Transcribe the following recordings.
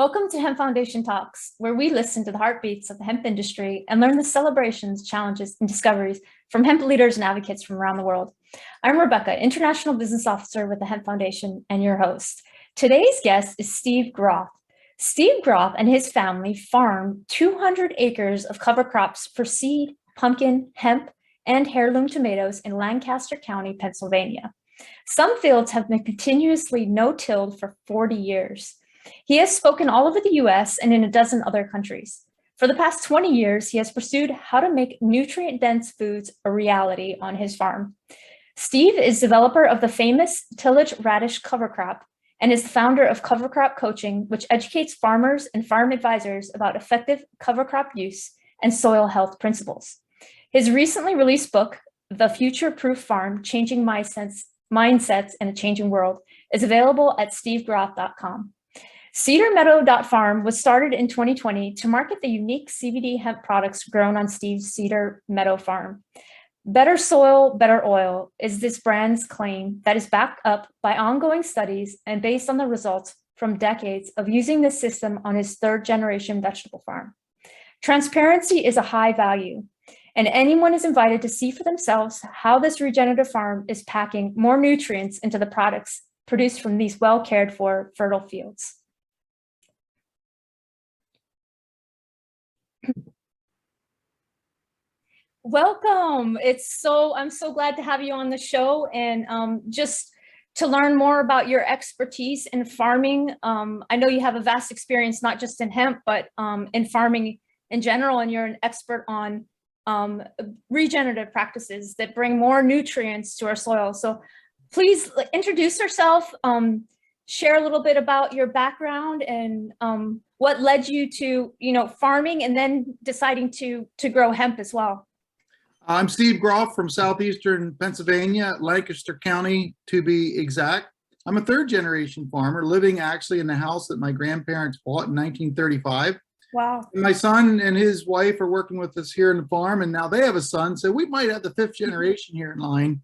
Welcome to Hemp Foundation Talks, where we listen to the heartbeats of the hemp industry and learn the celebrations, challenges, and discoveries from hemp leaders and advocates from around the world. I'm Rebecca, International Business Officer with the Hemp Foundation and your host. Today's guest is Steve Groff. Steve Groff and his family farm 200 acres of cover crops for seed, pumpkin, hemp, and heirloom tomatoes in Lancaster County, Pennsylvania. Some fields have been continuously no-tilled for 40 years. He has spoken all over the US and in a dozen other countries. For the past 20 years, he has pursued how to make nutrient-dense foods a reality on his farm. Steve is developer of the famous Tillage Radish cover crop and is the founder of Cover Crop Coaching, which educates farmers and farm advisors about effective cover crop use and soil health principles. His recently released book, The Future-Proof Farm, Changing Mindsets in a Changing World, is available at stevegroff.com. CedarMeadow.Farm was started in 2020 to market the unique CBD hemp products grown on Steve's Cedar Meadow Farm. Better soil, better oil is this brand's claim that is backed up by ongoing studies and based on the results from decades of using this system on his third-generation vegetable farm. Transparency is a high value, and anyone is invited to see for themselves how this regenerative farm is packing more nutrients into the products produced from these well-cared-for, fertile fields. Welcome. I'm so glad to have you on the show and just to learn more about your expertise in farming. I know you have a vast experience, not just in hemp, but in farming in general, and you're an expert on regenerative practices that bring more nutrients to our soil. So please introduce yourself, share a little bit about your background and what led you to, farming and then deciding to grow hemp as well. I'm Steve Groff from southeastern Pennsylvania, Lancaster County to be exact. I'm a third-generation farmer living actually in the house that my grandparents bought in 1935. Wow. And my son and his wife are working with us here in the farm, and now they have a son, so we might have the fifth generation here in line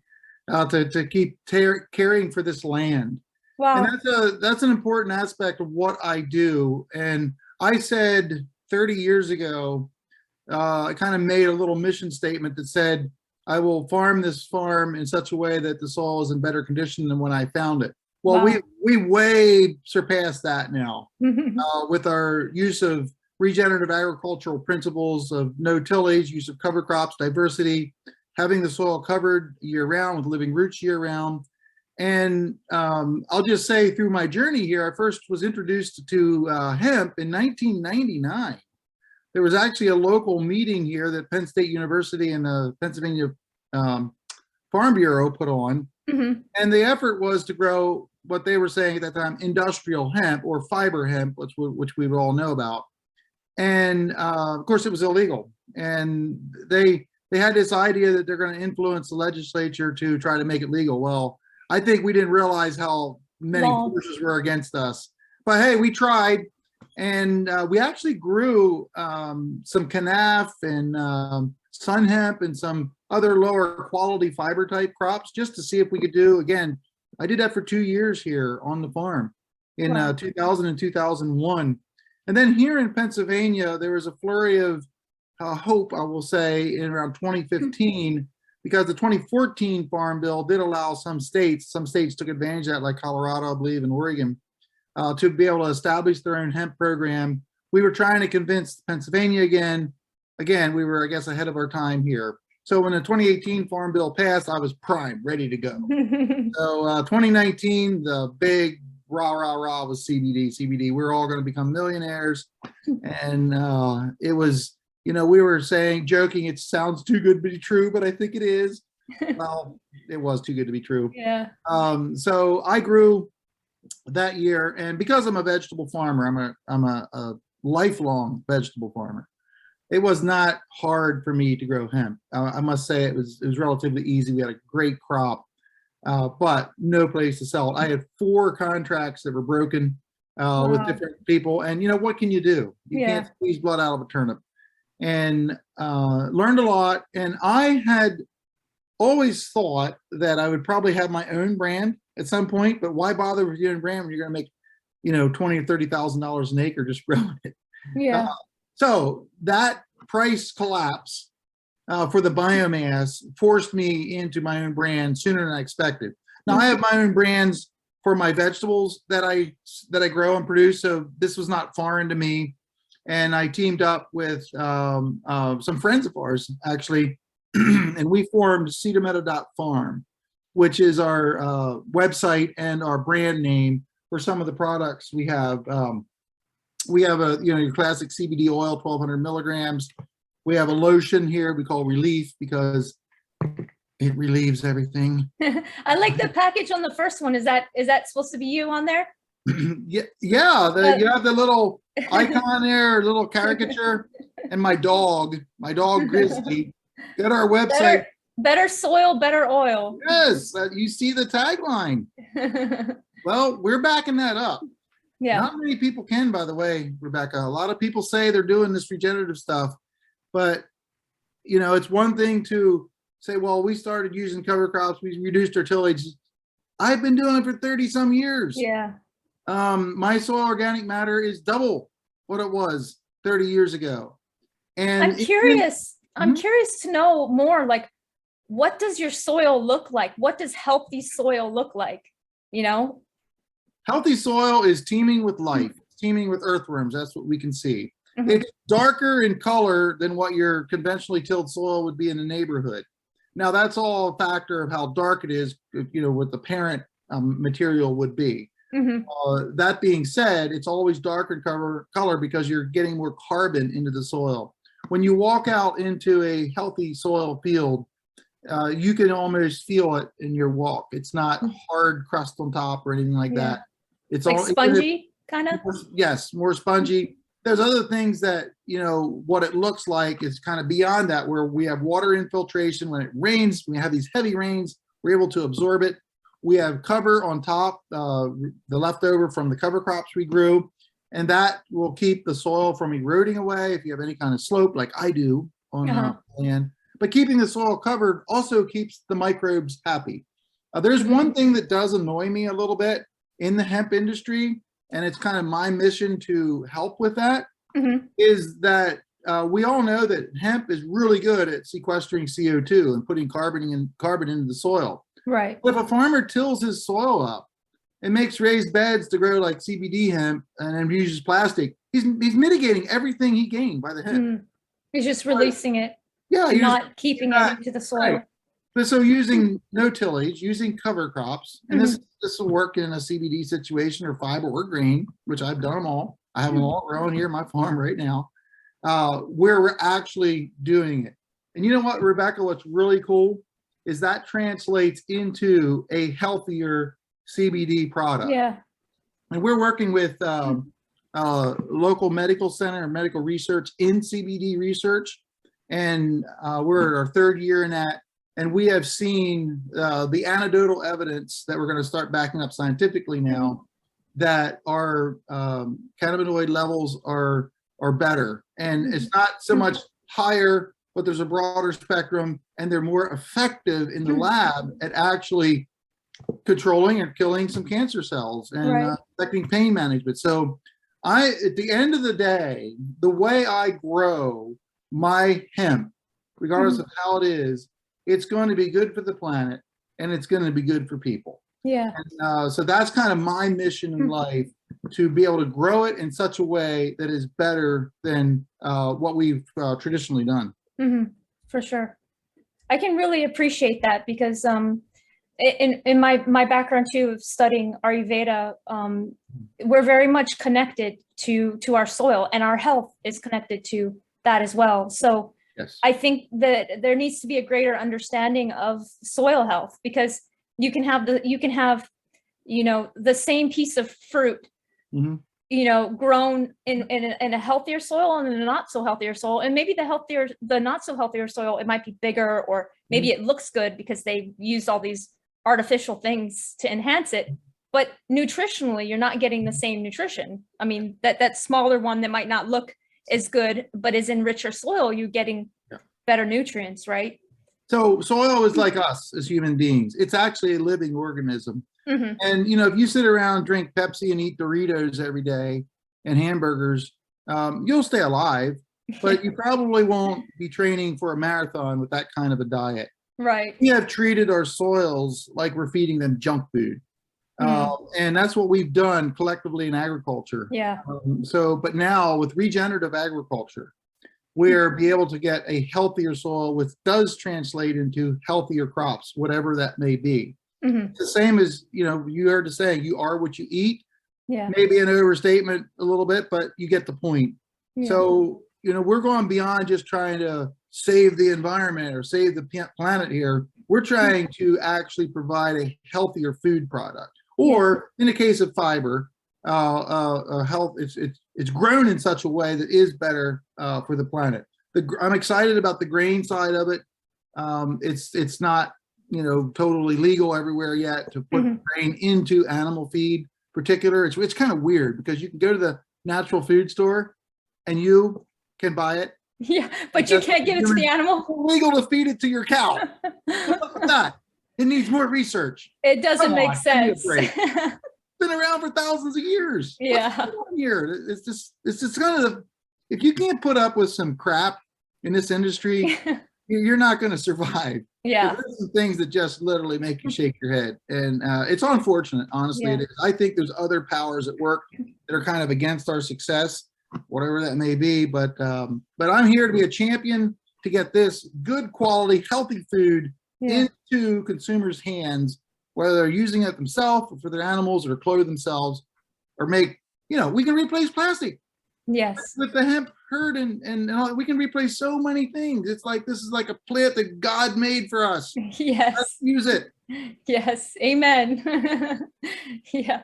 to keep caring for this land. Wow. And that's an important aspect of what I do. And I said 30 years ago, I kind of made a little mission statement that said, I will farm this farm in such a way that the soil is in better condition than when I found it. Well, wow. we way surpassed that now with our use of regenerative agricultural principles of no tillage, use of cover crops, diversity, having the soil covered year round with living roots year round. And I'll just say through my journey here, I first was introduced to hemp in 1999. There was actually a local meeting here that Penn State University and the Pennsylvania Farm Bureau put on. And the effort was to grow what they were saying at that time, industrial hemp or fiber hemp, which we all know about. And of course it was illegal. And they had this idea that they're going to influence the legislature to try to make it legal. Well, I think we didn't realize how many forces were against us. But hey, we tried. And we actually grew some canaf and sun hemp and some other lower quality fiber type crops just to see if we could do, again, I did that for 2 years here on the farm in 2000 and 2001. And then here in Pennsylvania, there was a flurry of hope, I will say, in around 2015, because the 2014 Farm Bill did allow some states took advantage of that, like Colorado, I believe, and Oregon, to be able to establish their own hemp program. We were trying to convince Pennsylvania again. Again, we were, I guess, ahead of our time here. So when the 2018 Farm Bill passed, I was primed, ready to go. So 2019, the big rah, was CBD. We're all going to become millionaires. And it was, we were saying, joking, it sounds too good to be true, but I think it is. Well, it was too good to be true. Yeah. So I grew that year, and because I'm a vegetable farmer, I'm a lifelong vegetable farmer. It was not hard for me to grow hemp. I must say it was relatively easy. We had a great crop, but no place to sell it. I had 4 contracts that were broken with different people, and what can you do? You can't squeeze blood out of a turnip. And learned a lot. And I had always thought that I would probably have my own brand at some point, but why bother with your own brand when you're going to make $20,000 or $30,000 an acre just growing it. Yeah. So that price collapse for the biomass forced me into my own brand sooner than I expected. Now I have my own brands for my vegetables that I grow and produce, so this was not foreign to me. And I teamed up with some friends of ours, actually, and we formed CedarMeadow.Farm, which is our website and our brand name for some of the products we have. We have your classic CBD oil, 1,200 milligrams. We have a lotion here we call Relief because it relieves everything. I like the package on the first one. Is that supposed to be you on there? Yeah. You have the little icon there, little caricature, and my dog Grizzly. Get our website. Better soil, better oil. Yes, you see the tagline. Well, we're backing that up. Yeah. Not many people can, by the way, Rebecca. A lot of people say they're doing this regenerative stuff, but it's one thing to say, well, we started using cover crops, we reduced our tillage. I've been doing it for 30 some years. Yeah. My soil organic matter is double what it was 30 years ago. And I'm curious to know more, like, what does your soil look like? What does healthy soil look like? Healthy soil is teeming with life, teeming with earthworms. That's what we can see. It's darker in color than what your conventionally tilled soil would be in the neighborhood. Now, that's all a factor of how dark it is, what the parent material would be. That being said, it's always darker in color because you're getting more carbon into the soil. When you walk out into a healthy soil field, you can almost feel it in your walk. It's not hard crust on top or anything like that. It's like all spongy, kind of. Yes, more spongy. There's other things that, what it looks like is kind of beyond that, where we have water infiltration. When it rains, we have these heavy rains, we're able to absorb it. We have cover on top, the leftover from the cover crops we grew, and that will keep the soil from eroding away if you have any kind of slope like I do on land. But keeping the soil covered also keeps the microbes happy. There's one thing that does annoy me a little bit in the hemp industry, and it's kind of my mission to help with that, is that we all know that hemp is really good at sequestering CO2 and putting carbon into the soil. Right. But if a farmer tills his soil up and makes raised beds to grow like CBD hemp and then uses plastic, he's mitigating everything he gained by the hemp. He's just releasing it. Yeah, not keeping it into the soil. Right. But so using no tillage, using cover crops, and this will work in a CBD situation or fiber or grain, which I've done them all. I have them all growing here on my farm right now, where we're actually doing it. And you know what, Rebecca, what's really cool is that translates into a healthier CBD product. Yeah. And we're working with local medical center and medical research in CBD research. And we're at our third year in that. And we have seen the anecdotal evidence that we're going to start backing up scientifically now that our cannabinoid levels are better. And it's not so much higher, but there's a broader spectrum, and they're more effective in the lab at actually controlling or killing some cancer cells and affecting pain management. So at the end of the day, the way I grow my hemp, regardless of how it is, it's going to be good for the planet and it's going to be good for people. Yeah. And, so that's kind of my mission in life, to be able to grow it in such a way that is better than what we've traditionally done. For sure. I can really appreciate that because in my background too of studying Ayurveda, we're very much connected to our soil, and our health is connected to that as well. So yes. I think that there needs to be a greater understanding of soil health, because you can have the same piece of fruit, grown in a healthier soil and in a not so healthier soil. And maybe the not so healthier soil, it might be bigger, or maybe it looks good because they used all these artificial things to enhance it. But nutritionally, you're not getting the same nutrition. I mean, that smaller one that might not look as good, but is in richer soil, you're getting better nutrients, right? So soil is like us as human beings. It's actually a living organism. And, you know, if you sit around, drink Pepsi and eat Doritos every day and hamburgers, you'll stay alive, but you probably won't be training for a marathon with that kind of a diet. Right. We have treated our soils like we're feeding them junk food. And that's what we've done collectively in agriculture. Yeah. But now with regenerative agriculture, we're be able to get a healthier soil, which does translate into healthier crops, whatever that may be. It's the same as, you know, you heard the saying, you are what you eat. Yeah. Maybe an overstatement a little bit, but you get the point. Yeah. So, you know, we're going beyond just trying to save the environment or save the planet here. We're trying to actually provide a healthier food product. Or in the case of fiber, it's grown in such a way that is better for the planet. I'm excited about the grain side of it. It's not, you know, totally legal everywhere yet to put grain into animal feed. Particular, it's kind of weird because you can go to the natural food store and you can buy it. Yeah, but you can't give it to the animal. It's illegal to feed it to your cow. What's up with that? It needs more research. It doesn't make sense. It's been around for thousands of years. Yeah. Here, it's just kind of, if you can't put up with some crap in this industry, you're not going to survive. Yeah. There's some things that just literally make you shake your head. And it's unfortunate, honestly. It is. I think there's other powers at work that are kind of against our success, whatever that may be. But I'm here to be a champion to get this good quality, healthy food into consumers' hands, whether they're using it themselves or for their animals or clothe themselves or make, you know, we can replace plastic. Yes. With the hemp herd and we can replace so many things. It's like, this is like a plant that God made for us. Yes. Let's use it. Yes. Amen. Yeah.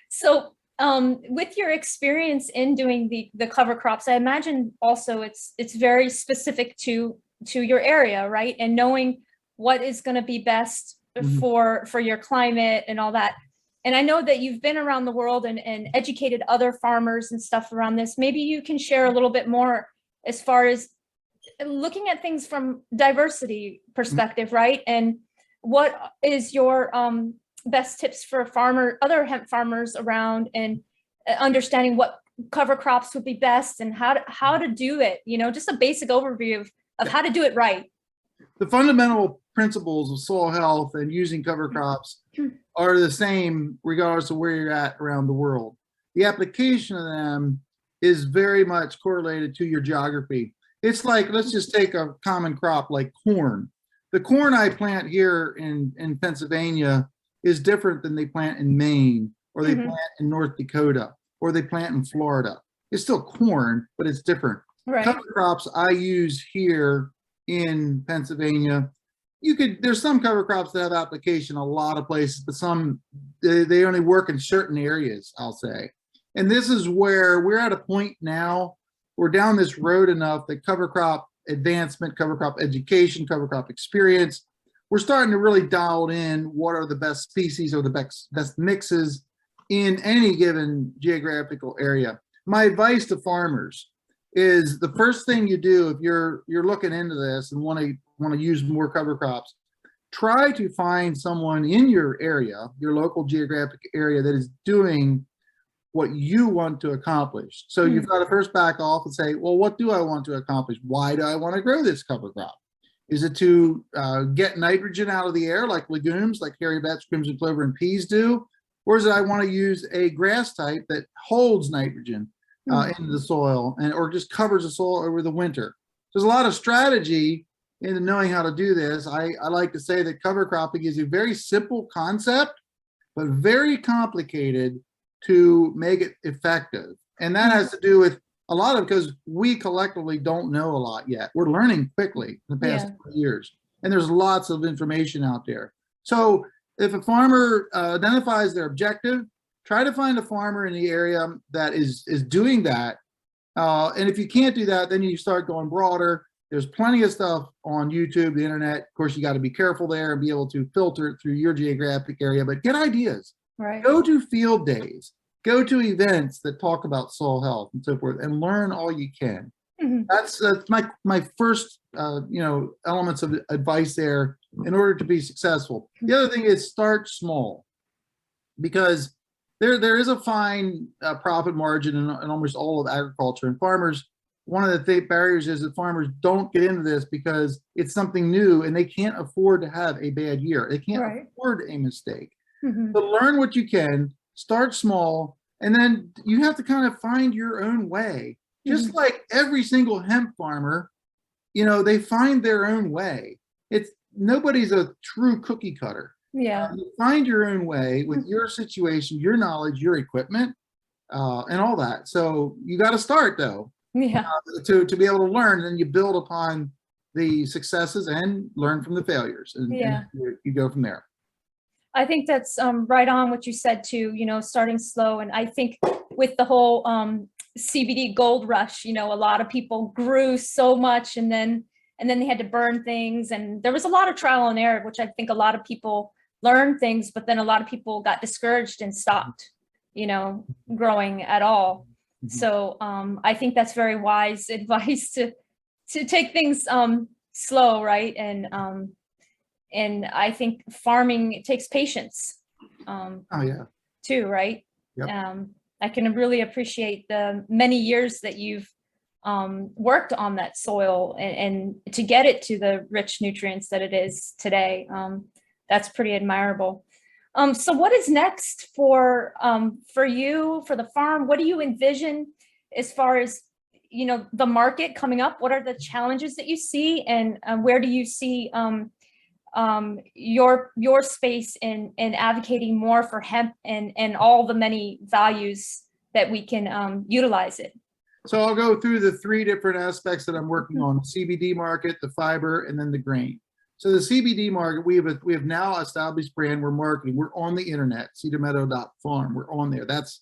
So with your experience in doing the cover crops, I imagine also it's very specific to your area, right? And knowing what is going to be best for your climate and all that. And I know that you've been around the world and educated other farmers and stuff around this. Maybe you can share a little bit more as far as looking at things from diversity perspective, right? And what is your best tips for other hemp farmers around, and understanding what cover crops would be best and how to do it, you know, just a basic overview of how to do it right. The fundamental principles of soil health and using cover crops are the same regardless of where you're at around the world. The application of them is very much correlated to your geography. It's like, let's just take a common crop like corn. The corn I plant here in Pennsylvania is different than they plant in Maine, or they plant in North Dakota, or they plant in Florida. It's still corn, but it's different. Right. Cover crops I use here in Pennsylvania, there's some cover crops that have application a lot of places, but some they only work in certain areas, I'll say. And this is where we're at a point now, we're down this road enough that cover crop advancement, cover crop education, cover crop experience, we're starting to really dial in what are the best species or the best mixes in any given geographical area. My advice to farmers is the first thing you do if you're looking into this and want to use more cover crops, try to find someone in your area, your local geographic area, that is doing what you want to accomplish. So you've got to first back off and say, well, what do I want to accomplish? Why do I want to grow this cover crop? Is it to get nitrogen out of the air like legumes, like hairy vetch, crimson clover, and peas do? Or is it I want to use a grass type that holds nitrogen into the soil or just covers the soil over the winter? There's a lot of strategy into knowing how to do this. I like to say that cover cropping is a very simple concept, but very complicated to make it effective. And that has to do with a lot of, because we collectively don't know a lot yet. We're learning quickly in the past 2 years, and there's lots of information out there. So if a farmer identifies their objective, try to find a farmer in the area that is doing that. And if you can't do that, then you start going broader. There's plenty of stuff on YouTube, the internet. Of course, you got to be careful there and be able to filter it through your geographic area, but get ideas. Right. Go to field days, go to events that talk about soil health and so forth, and learn all you can. That's my first elements of advice there in order to be successful. The other thing is start small, because there is a fine profit margin in almost all of agriculture, and farmers. One of the barriers is that farmers don't get into this because it's something new and they can't afford to have a bad year. They can't afford a mistake. But learn what you can, start small, and then you have to kind of find your own way. Just like every single hemp farmer, they find their own way. Nobody's a true cookie cutter. Yeah. You find your own way with your situation, your knowledge, your equipment, and all that. So you got to start though. Yeah. To be able to learn, and then you build upon the successes and learn from the failures, and you go from there. I think that's right on what you said too, starting slow. And I think with the whole CBD gold rush, a lot of people grew so much and then they had to burn things. And there was a lot of trial and error, which I think a lot of people learned things, but then a lot of people got discouraged and stopped, growing at all. So I think that's very wise advice to take things slow, right? And I think farming, it takes patience too, right? Yep. I can really appreciate the many years that you've worked on that soil and to get it to the rich nutrients that it is today. That's pretty admirable. So what is next for you, for the farm? What do you envision as far as, the market coming up? What are the challenges that you see, and where do you see your space in advocating more for hemp and all the many values that we can utilize it? So I'll go through the three different aspects that I'm working on: the CBD market, the fiber, and then the grain. So the CBD market, we have now established brand. We're marketing. We're on the internet, CedarMeadow.Farm. We're on there. That's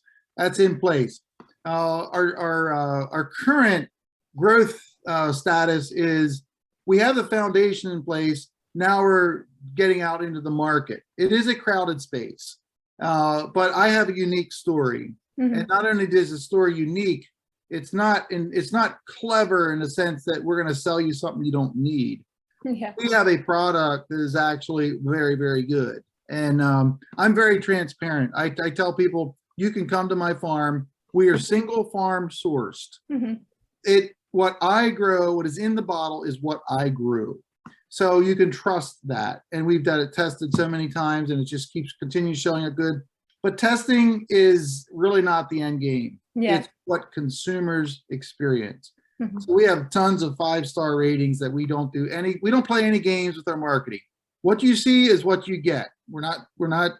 in place. Our current growth status is we have the foundation in place. Now we're getting out into the market. It is a crowded space, but I have a unique story. And not only is the story unique, it's not clever in the sense that we're going to sell you something you don't need. Yeah. We have a product that is actually very, very good. And I'm very transparent. I tell people, you can come to my farm. We are single farm sourced. What I grow, what is in the bottle is what I grew. So you can trust that. And we've done it tested so many times, and it just continues showing up good. But testing is really not the end game. Yeah. It's what consumers experience. So we have tons of 5-star ratings that we don't play any games with our marketing. What you see is what you get. We're not,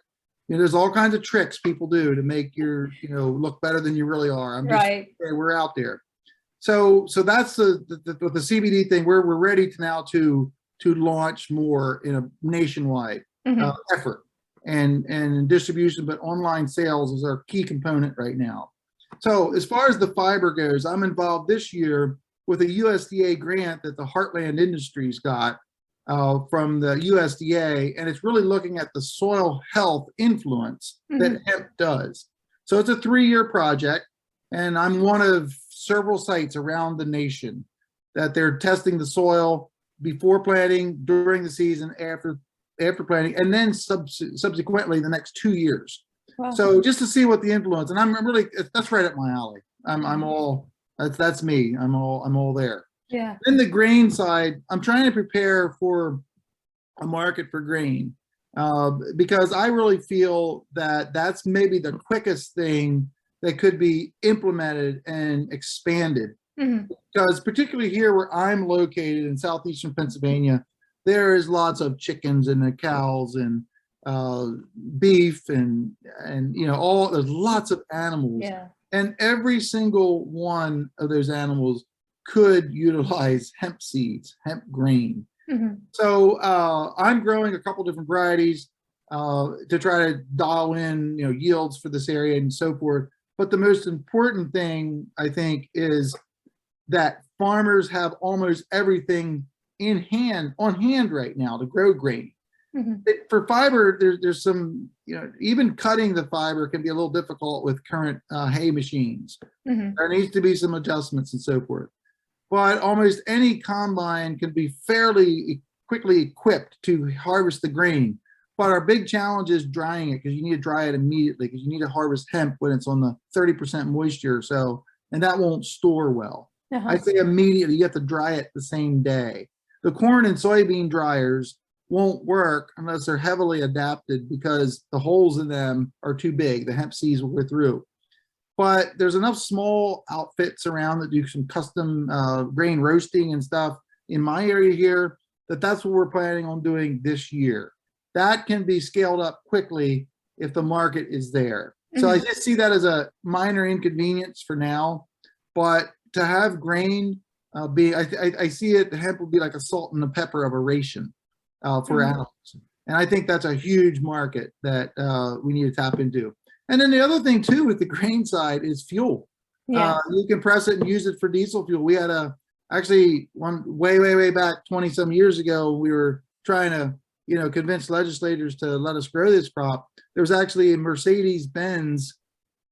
there's all kinds of tricks people do to make your, look better than you really are. We're out there. So that's the CBD thing. We're ready to launch more in a nationwide effort and distribution, but online sales is our key component right now. So as far as the fiber goes, I'm involved this year with a USDA grant that the Heartland Industries got from the USDA, and it's really looking at the soil health influence that hemp does. So it's a 3-year project, and I'm one of several sites around the nation that they're testing the soil before planting, during the season, after planting, and then subsequently the next 2 years. Wow. So just to see what the influence, and I'm really, that's right up my alley. I'm all, that's me. I'm all there. Yeah. Then the grain side, I'm trying to prepare for a market for grain because I really feel that that's maybe the quickest thing that could be implemented and expanded. Because particularly here where I'm located in southeastern Pennsylvania, there is lots of chickens and the cows and beef and there's lots of animals. Yeah. And every single one of those animals could utilize hemp seeds, hemp grain. So I'm growing a couple different varieties to try to dial in, yields for this area and so forth. But the most important thing, I think, is that farmers have almost everything on hand right now to grow grain. For fiber, there's some, even cutting the fiber can be a little difficult with current hay machines. There needs to be some adjustments and so forth. but almost any combine can be fairly quickly equipped to harvest the grain. But our big challenge is drying it, because you need to dry it immediately, because you need to harvest hemp when it's on the 30% moisture or so, and that won't store well. I say immediately, you have to dry it the same day. The corn and soybean dryers won't work unless they're heavily adapted, because the holes in them are too big. The hemp seeds will go through. But there's enough small outfits around that do some custom grain roasting and stuff in my area here, that's what we're planning on doing this year. That can be scaled up quickly if the market is there. So I just see that as a minor inconvenience for now, but to have grain I see it, the hemp will be like a salt and the pepper of a ration for animals. And I think that's a huge market that we need to tap into. And then the other thing too with the grain side is fuel. Yeah. You can press it and use it for diesel fuel. We had actually one way back 20 some years ago, we were trying to convince legislators to let us grow this crop. There was actually a Mercedes-Benz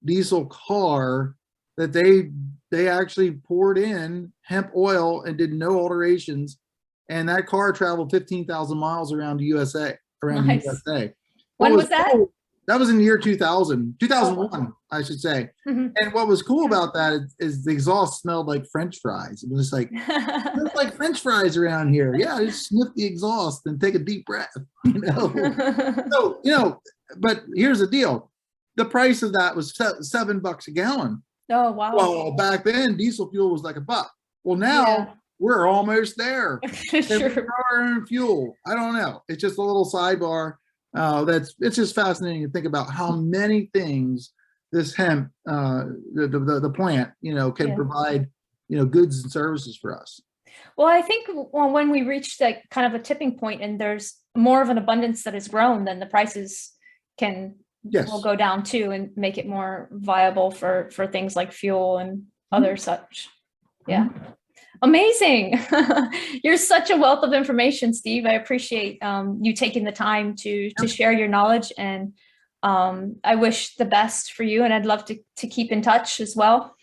diesel car that they actually poured in hemp oil and did no alterations, and that car traveled 15,000 miles around the USA. Nice. The USA. When was that? Cool, that was in the year 2001, I should say. And what was cool about that is the exhaust smelled like French fries. It was like, it's like French fries around here. Yeah, just sniff the exhaust and take a deep breath, So, but here's the deal. The price of that was $7 a gallon. Oh, wow. Well, back then, diesel fuel was like $1. Well, now we're almost there. Sure. Our own fuel. I don't know. It's just a little sidebar. It's just fascinating to think about how many things this hemp, the plant, can provide, goods and services for us. Well, I think when we reach that kind of a tipping point and there's more of an abundance that is grown, then the prices will go down too, and make it more viable for things like fuel and other such. Yeah. Amazing. You're such a wealth of information, Steve. I appreciate you taking the time to share your knowledge, and I wish the best for you, and I'd love to keep in touch as well.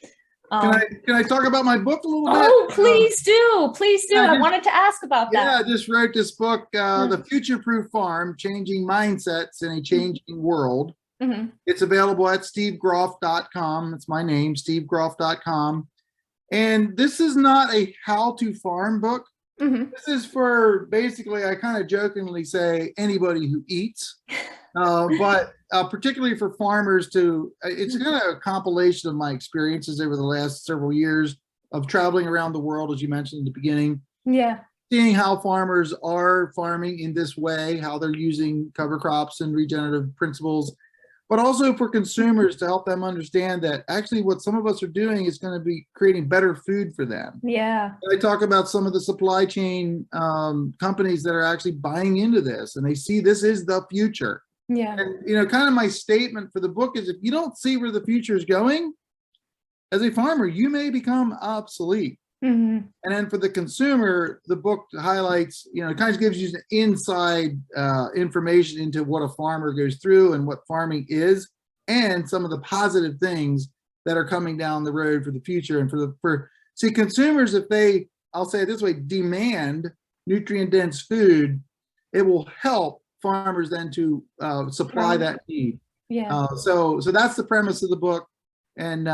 Can I talk about my book a little bit? Oh, please do. Please do. I wanted to ask about that. Yeah, I just wrote this book, The Future-Proof Farm, Changing Mindsets in a Changing World. It's available at stevegroff.com. It's my name, stevegroff.com. And this is not a how-to farm book. This is for basically, I kind of jokingly say, anybody who eats, but particularly for farmers it's kind of a compilation of my experiences over the last several years of traveling around the world, as you mentioned at the beginning. Yeah. Seeing how farmers are farming in this way, how they're using cover crops and regenerative principles, but also for consumers to help them understand that actually what some of us are doing is going to be creating better food for them. Yeah. I talk about some of the supply chain companies that are actually buying into this, and they see this is the future. Yeah. And, kind of my statement for the book is, if you don't see where the future is going, as a farmer, you may become obsolete. And then for the consumer, the book highlights, it kind of gives you inside information into what a farmer goes through and what farming is, and some of the positive things that are coming down the road for the future. And for consumers, if they, I'll say it this way, demand nutrient dense food, it will help farmers then to supply that need. Yeah. So that's the premise of the book, and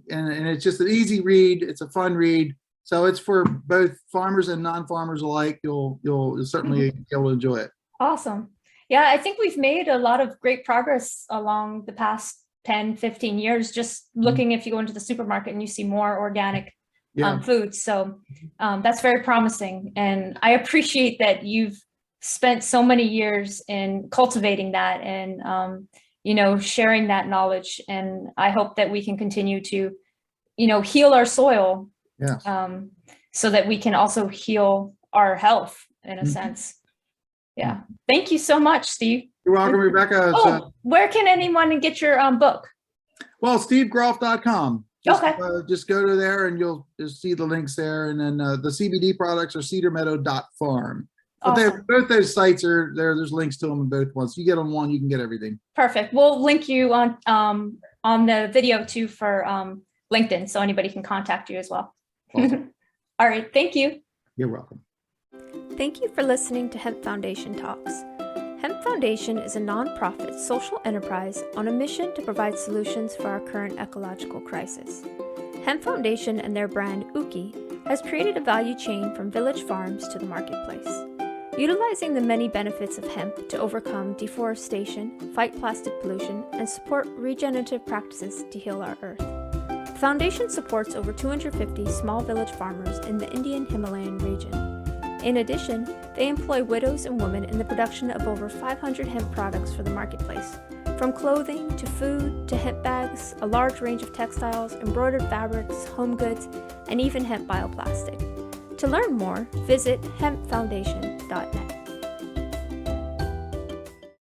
it's just an easy read. It's a fun read. So it's for both farmers and non-farmers alike. You'll certainly be able to enjoy it. Awesome. Yeah, I think we've made a lot of great progress along the past 10, 15 years, just looking if you go into the supermarket and you see more organic foods. So that's very promising. And I appreciate that you've spent so many years in cultivating that and, sharing that knowledge. And I hope that we can continue to, heal our soil. Yeah. So that we can also heal our health in a sense. Yeah. Thank you so much, Steve. You're welcome, Rebecca. Where can anyone get your book? Well, stevegroff.com. Just go to there and you'll just see the links there. And then the CBD products are CedarMeadow.Farm. But both those sites are there. There's links to them in both ones. You get on one, you can get everything. Perfect. We'll link you on the video too for LinkedIn, so anybody can contact you as well. Awesome. All right, thank you. You're welcome. Thank you for listening to Hemp Foundation Talks. Hemp Foundation is a nonprofit social enterprise on a mission to provide solutions for our current ecological crisis. Hemp Foundation and their brand Uki has created a value chain from village farms to the marketplace, utilizing the many benefits of hemp to overcome deforestation, fight plastic pollution, and support regenerative practices to heal our earth. The foundation supports over 250 small village farmers in the Indian Himalayan region. In addition, they employ widows and women in the production of over 500 hemp products for the marketplace, from clothing to food to hemp bags, a large range of textiles, embroidered fabrics, home goods, and even hemp bioplastic. To learn more, visit hempfoundation.net.